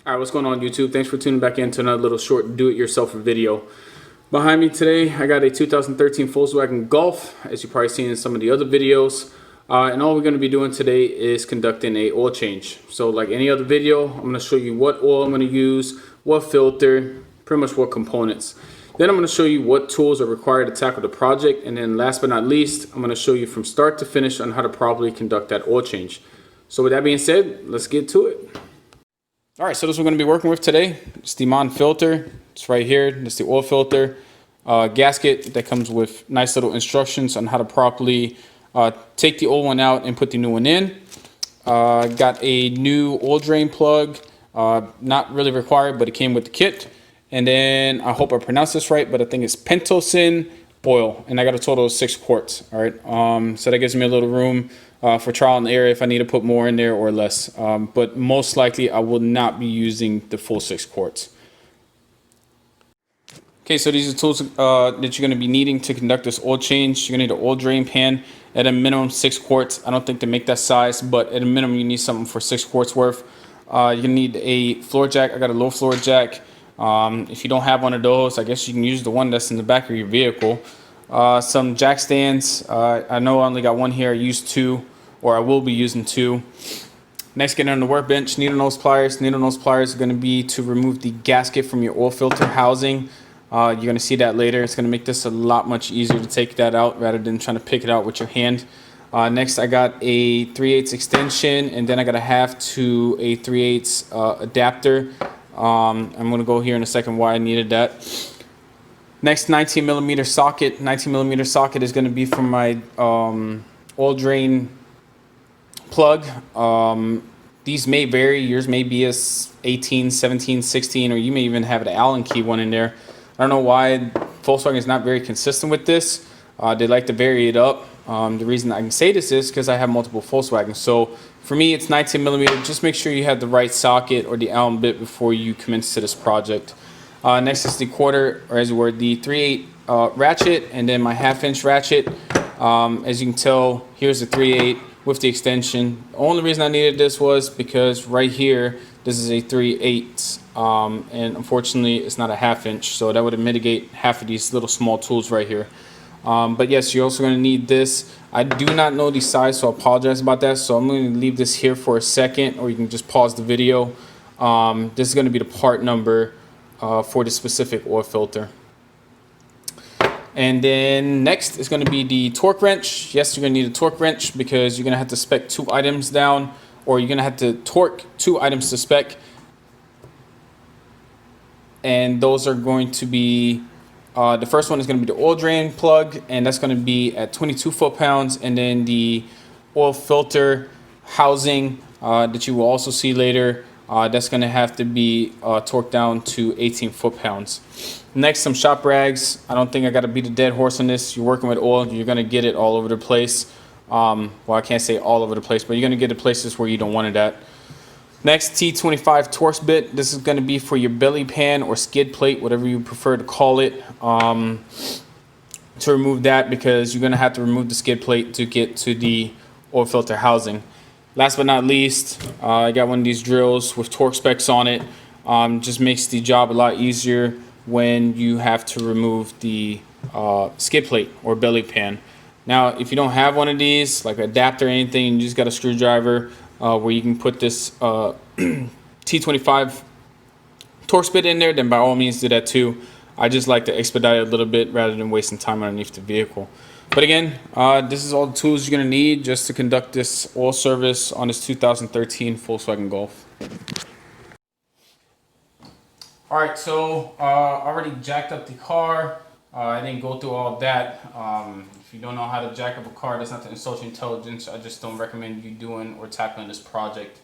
Alright, what's going on YouTube? Thanks for tuning back into another little short do-it-yourself video. Behind me today, I got a 2013 Volkswagen Golf, as you've probably seen in some of the other videos. And all we're going to be doing today is conducting a oil change. So like any other video, I'm going to show you what oil I'm going to use, what filter, pretty much what components. Then I'm going to show you what tools are required to tackle the project. And then last but not least, I'm going to show you from start to finish on how to properly conduct that oil change. So with that being said, let's get to it. All right, so this is what we're going to be working with today. It's the Mon filter. It's right here. It's the oil filter gasket that comes with nice little instructions on how to properly take the old one out and put the new one in. Got a new oil drain plug. Not really required, but it came with the kit. And then I hope I pronounced this right, but I think it's Pentosin oil, and I got a total of 6 quarts. All right, so that gives me a little room for trial and error if I need to put more in there or less. But most likely I will not be using the full 6 quarts. Okay, so these are tools that you're going to be needing to conduct this oil change. You're going to need an oil drain pan at a minimum 6 quarts. I don't think they make that size, but at a minimum you need something for 6 quarts worth. You're going to need a floor jack. I got a low floor jack. If you don't have one of those, I guess you can use the one that's in the back of your vehicle. Some jack stands. I know I only got one here. I used 2, or I will be using 2. Next, getting on the workbench, needle nose pliers. Needle nose pliers are going to be to remove the gasket from your oil filter housing. You're going to see that later. It's going to make this a lot much easier to take that out rather than trying to pick it out with your hand. Next, I got a 3/8 extension, and then I got a 1/2 to a 3/8 adapter. I'm going to go here in a second why I needed that. Next, 19mm socket. 19mm socket is going to be for my oil drain plug. These may vary. Yours may be a 18, 17, 16, or you may even have an Allen key one in there. I don't know why Volkswagen is not very consistent with this. They like to vary it up. The reason I can say this is because I have multiple Volkswagens. So for me, it's 19mm. Just make sure you have the right socket or the Allen bit before you commence to this project. Next is the quarter, or as it were, the 3/8 ratchet, and then my 1/2-inch ratchet. As you can tell, here's the 3/8 with the extension. The only reason I needed this was because right here, this is a 3/8, and unfortunately, it's not a 1/2-inch, so that would mitigate half of these little small tools right here. But yes, you're also going to need this. I do not know the size, so I apologize about that. So I'm going to leave this here for a second, or you can just pause the video. This is going to be the part number for the specific oil filter. And then next is going to be the torque wrench. Yes, you're going to need a torque wrench because you're going to have to spec 2 items down, or you're going to have to torque 2 items to spec. And those are going to be, the first one is going to be the oil drain plug, and that's going to be at 22 foot-pounds. And then the oil filter housing that you will also see later, that's going to have to be torqued down to 18 foot-pounds. Next, some shop rags. I don't think I got to beat a dead horse on this. You're working with oil, you're going to get it all over the place. Well, I can't say all over the place, but you're going to get it places where you don't want it at. Next, T25 Torx bit. This is going to be for your belly pan or skid plate, whatever you prefer to call it. To remove that, because you're going to have to remove the skid plate to get to the oil filter housing. Last but not least, I got one of these drills with torque specs on it. Just makes the job a lot easier when you have to remove the skid plate or belly pan. Now, if you don't have one of these, like an adapter or anything, you just got a screwdriver where you can put this T25 Torx bit in there, then by all means do that too. I just like to expedite it a little bit rather than wasting time underneath the vehicle. But again, this is all the tools you're going to need just to conduct this oil service on this 2013 Volkswagen Golf. Alright, so already jacked up the car. I didn't go through all that. If you don't know how to jack up a car, that's not to insult your intelligence. I just don't recommend you doing or tackling this project.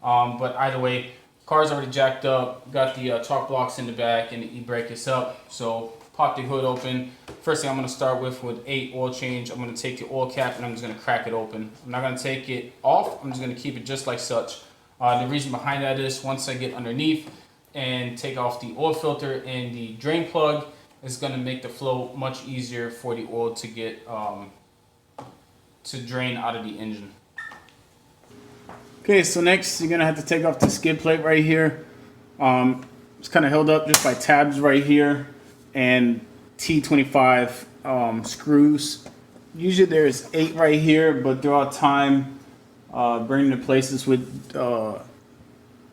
But either way, car's already jacked up. Got the chalk blocks in the back and the e-brake is up. So pop the hood open. First thing I'm going to start with a oil change. I'm going to take the oil cap and I'm just going to crack it open. I'm not going to take it off. I'm just going to keep it just like such. The reason behind that is once I get underneath and take off the oil filter and the drain plug, it's going to make the flow much easier for the oil to get to drain out of the engine. Okay, so next you're going to have to take off the skid plate right here. It's kind of held up just by tabs right here and T25 screws. Usually there's 8 right here, but throughout time, bringing to places with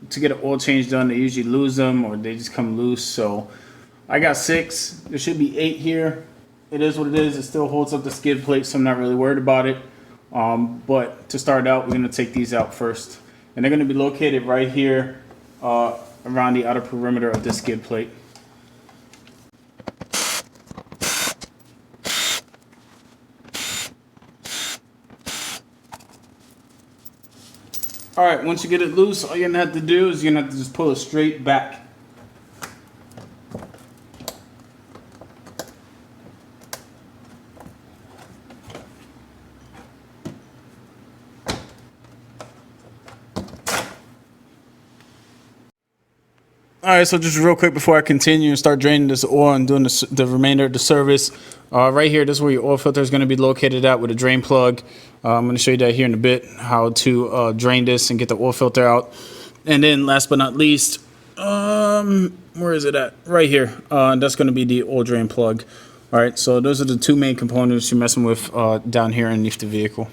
to get an oil change done, they usually lose them or they just come loose. So I got 6. There should be 8 here. It is what it is. It still holds up the skid plate, so I'm not really worried about it. But to start out, we're going to take these out first. And they're going to be located right here around the outer perimeter of this skid plate. Alright, once you get it loose, all you're going to have to do is you're going to have to just pull it straight back. Alright, so just real quick before I continue and start draining this oil and doing the remainder of the service, right here, this is where your oil filter is going to be located at with a drain plug. I'm going to show you that here in a bit, how to drain this and get the oil filter out. And then last but not least, where is it at? Right here. That's going to be the oil drain plug. Alright, so those are the 2 main components you're messing with down here underneath the vehicle.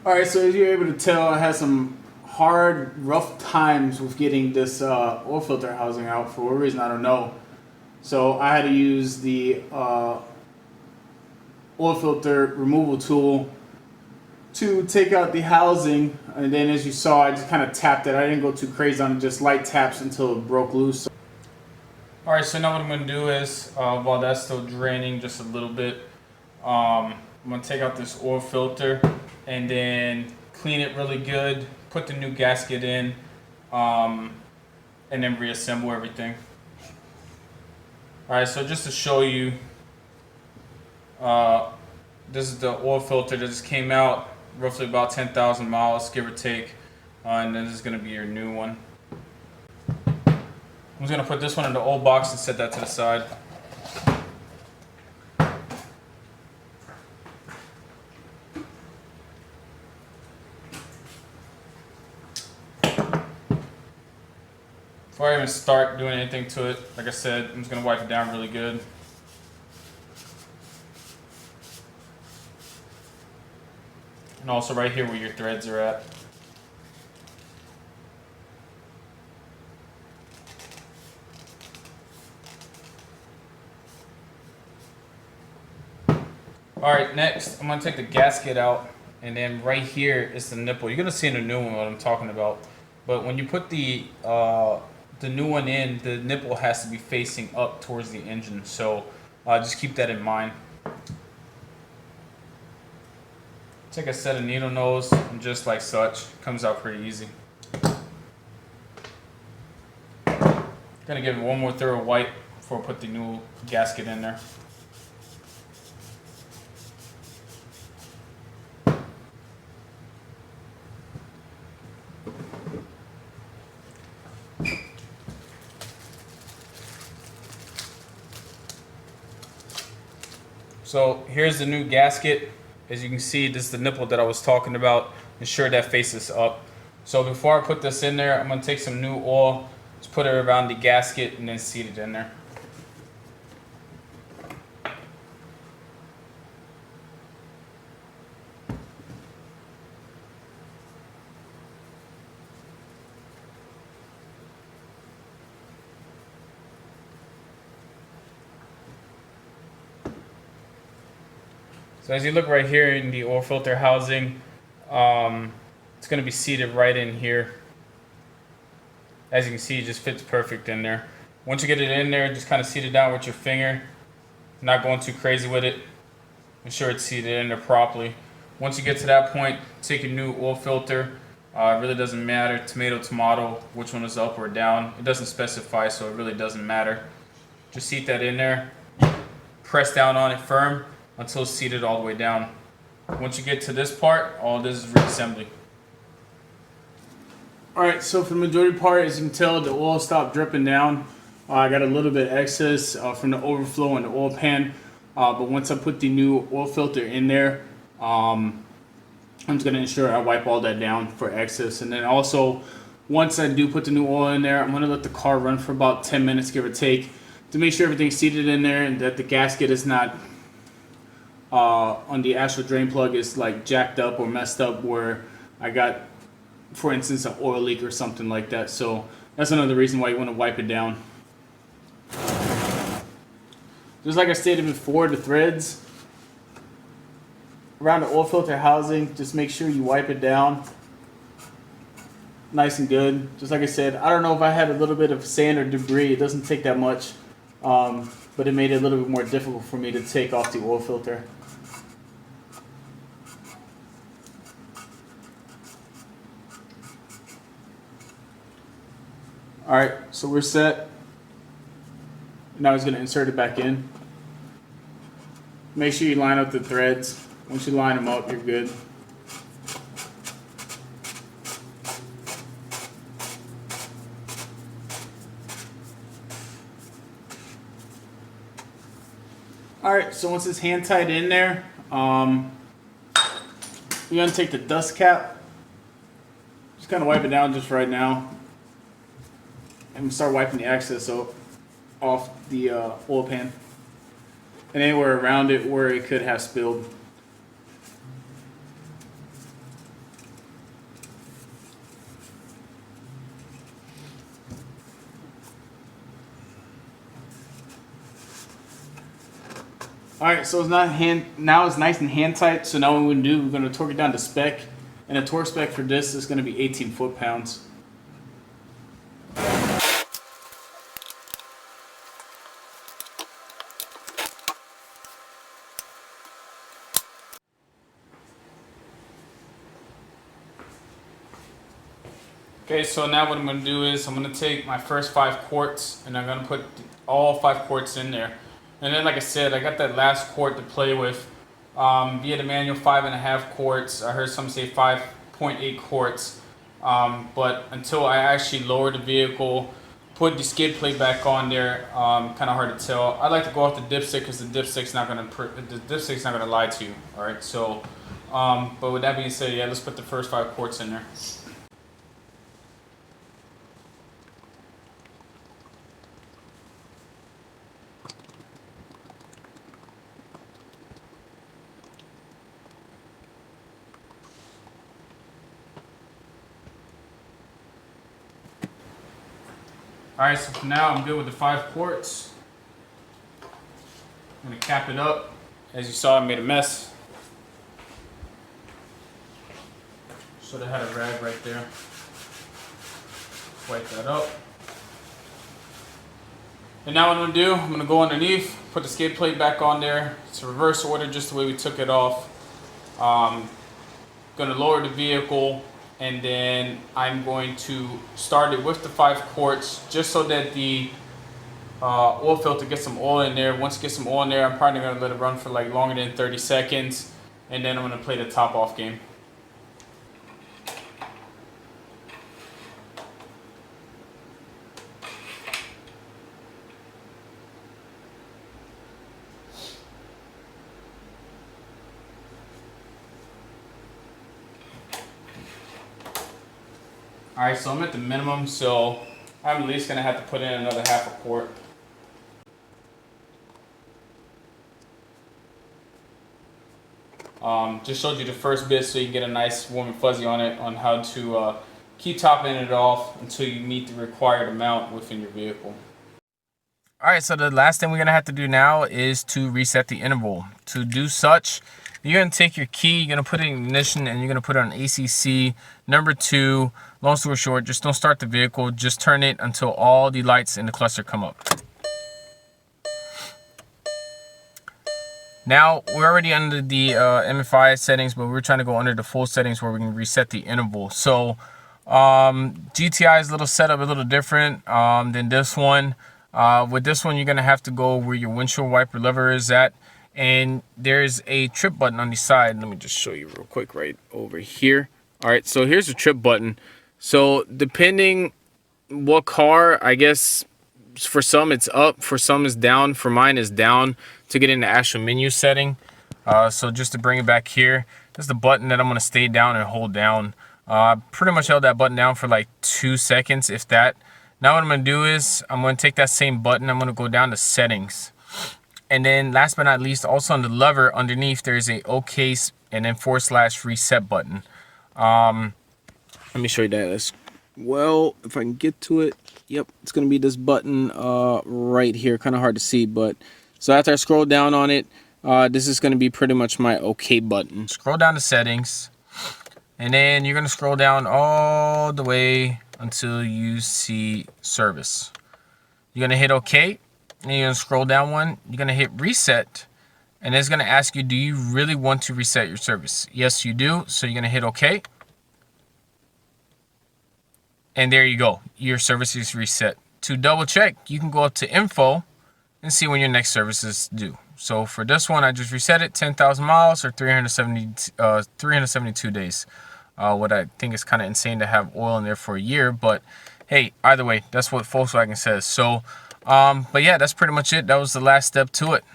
Alright, so as you're able to tell, I had some hard, rough times with getting this oil filter housing out for what reason, I don't know. So I had to use the oil filter removal tool to take out the housing, and then as you saw, I just kind of tapped it. I didn't go too crazy on it, just light taps until it broke loose. Alright, so now what I'm going to do is, while that's still draining just a little bit, I'm going to take out this oil filter and then clean it really good, put the new gasket in, and then reassemble everything. Alright, so just to show you, this is the oil filter that just came out, roughly about 10,000 miles, give or take, and then this is going to be your new one. I'm just going to put this one in the old box and set that to the side. Before I even start doing anything to it, like I said, I'm just going to wipe it down really good. And also right here where your threads are at. Alright, next I'm going to take the gasket out, and then right here is the nipple. You're going to see in the new one what I'm talking about. But when you put the new one in, the nipple has to be facing up towards the engine. So just keep that in mind. Take a set of needle nose and just like such, comes out pretty easy. Gonna give it one more thorough wipe before I put the new gasket in there. So here's the new gasket. As you can see, this is the nipple that I was talking about. Ensure that faces up. So before I put this in there, I'm going to take some new oil, just put it around the gasket, and then seat it in there. So as you look right here in the oil filter housing, it's going to be seated right in here. As you can see, it just fits perfect in there. Once you get it in there, just kind of seat it down with your finger. Not going too crazy with it. Ensure it's seated in there properly. Once you get to that point, take your new oil filter. It really doesn't matter, tomato, which one is up or down. It doesn't specify, so it really doesn't matter. Just seat that in there. Press down on it firm until it's seated all the way down. Once you get to this part, all this is reassembly. Alright, so for the majority part, as you can tell, the oil stopped dripping down. I got a little bit excess from the overflow in the oil pan. But once I put the new oil filter in there, I'm just going to ensure I wipe all that down for excess. And then also, once I do put the new oil in there, I'm going to let the car run for about 10 minutes, give or take, to make sure everything's seated in there and that the gasket is not on the actual drain plug is like jacked up or messed up where I got, for instance, an oil leak or something like that. So that's another reason why you want to wipe it down. Just like I stated before, the threads around the oil filter housing, just make sure you wipe it down nice and good. Just like I said, I don't know if I had a little bit of sand or debris. It doesn't take that much, but it made it a little bit more difficult for me to take off the oil filter. Alright, so we're set. Now he's going to insert it back in. Make sure you line up the threads. Once you line them up, you're good. Alright, so once it's hand tied in there, we're going to take the dust cap. Just kind of wipe it down just right now. And start wiping the excess off the oil pan. And anywhere around it where it could have spilled. Alright, so now it's nice and hand tight. So now what we're going to do, we're going to torque it down to spec. And the torque spec for this is going to be 18 foot-pounds. Okay, so now what I'm going to do is I'm going to take my first 5 quarts and I'm going to put all 5 quarts in there. And then, like I said, I got that last quart to play with. Via the manual, 5.5 quarts. I heard some say 5.8 quarts. But until I actually lower the vehicle, put the skid plate back on there, kind of hard to tell. I like to go off the dipstick because the dipstick's not gonna lie to you. All right, so but with that being said, yeah, let's put the first 5 quarts in there. Alright, so for now I'm good with the 5 quarts. I'm going to cap it up. As you saw, I made a mess. Should have had a rag right there. Wipe that up. And now what I'm going to do, I'm going to go underneath, put the skid plate back on there. It's a reverse order, just the way we took it off. Going to lower the vehicle. And then I'm going to start it with the 5 quarts just so that the oil filter gets some oil in there. Once it gets some oil in there, I'm probably going to let it run for like longer than 30 seconds. And then I'm going to play the top off game. Alright, so I'm at the minimum, so I'm at least going to have to put in another half a quart. Just showed you the first bit so you can get a nice warm and fuzzy on it on how to keep topping it off until you meet the required amount within your vehicle. Alright, so the last thing we're going to have to do now is to reset the interval. To do such, you're going to take your key, you're going to put it in ignition, and you're going to put it on ACC number 2. Long story short, just don't start the vehicle. Just turn it until all the lights in the cluster come up. Now, we're already under the MFI settings, but we're trying to go under the full settings where we can reset the interval. So, GTI's little setup a little different than this one. With this one, you're going to have to go where your windshield wiper lever is at. And there's a trip button on the side. Let me just show you real quick right over here. All right, so here's the trip button. So depending what car, I guess for some it's up, for some it's down, for mine is down. to get in the actual menu setting. So just to bring it back here, this is the button that I'm going to stay down and hold down. Pretty much held that button down for like 2 seconds, if that. Now what I'm going to do is I'm going to take that same button. I'm going to go down to settings. And then last but not least, also on the lever underneath, there's a OK and then / reset button. Let me show you that as well, if I can get to it. Yep, it's going to be this button right here. Kind of hard to see, but so after I scroll down on it, this is going to be pretty much my OK button. Scroll down to settings, and then you're going to scroll down all the way until you see service. You're going to hit OK, and you're going to scroll down one. You're going to hit reset, and it's going to ask you, do you really want to reset your service? Yes, you do. So you're going to hit OK. And there you go. Your service is reset. To double check, you can go up to info and see when your next service is due. So for this one, I just reset it, 10,000 miles or 372 days. What I think is kind of insane to have oil in there for a year, but hey, either way, that's what Volkswagen says. So, but yeah, that's pretty much it. That was the last step to it.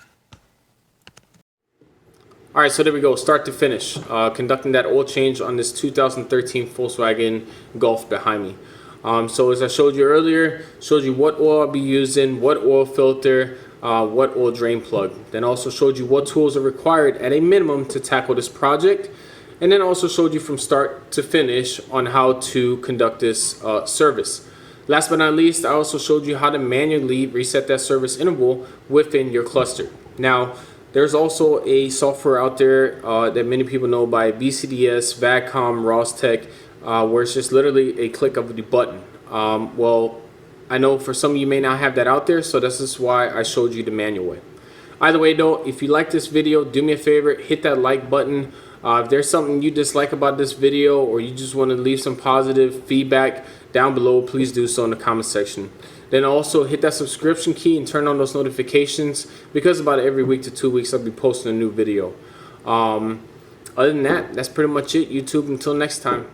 All right, so there we go, start to finish, conducting that oil change on this 2013 Volkswagen Golf behind me. So as I showed you earlier, showed you what oil I'll be using, what oil filter, what oil drain plug. Then also showed you what tools are required at a minimum to tackle this project. And then also showed you from start to finish on how to conduct this service. Last but not least, I also showed you how to manually reset that service interval within your cluster. Now, there's also a software out there that many people know by BCDS, VACCOM, Rostec, where it's just literally a click of the button. Well, I know for some of you may not have that out there, so this is why I showed you the manual way. Either way though, if you like this video, do me a favor, hit that like button. If there's something you dislike about this video or you just want to leave some positive feedback down below, please do so in the comment section. Then also hit that subscription key and turn on those notifications, because about every week to 2 weeks I'll be posting a new video. Other than that, that's pretty much it, YouTube. Until next time.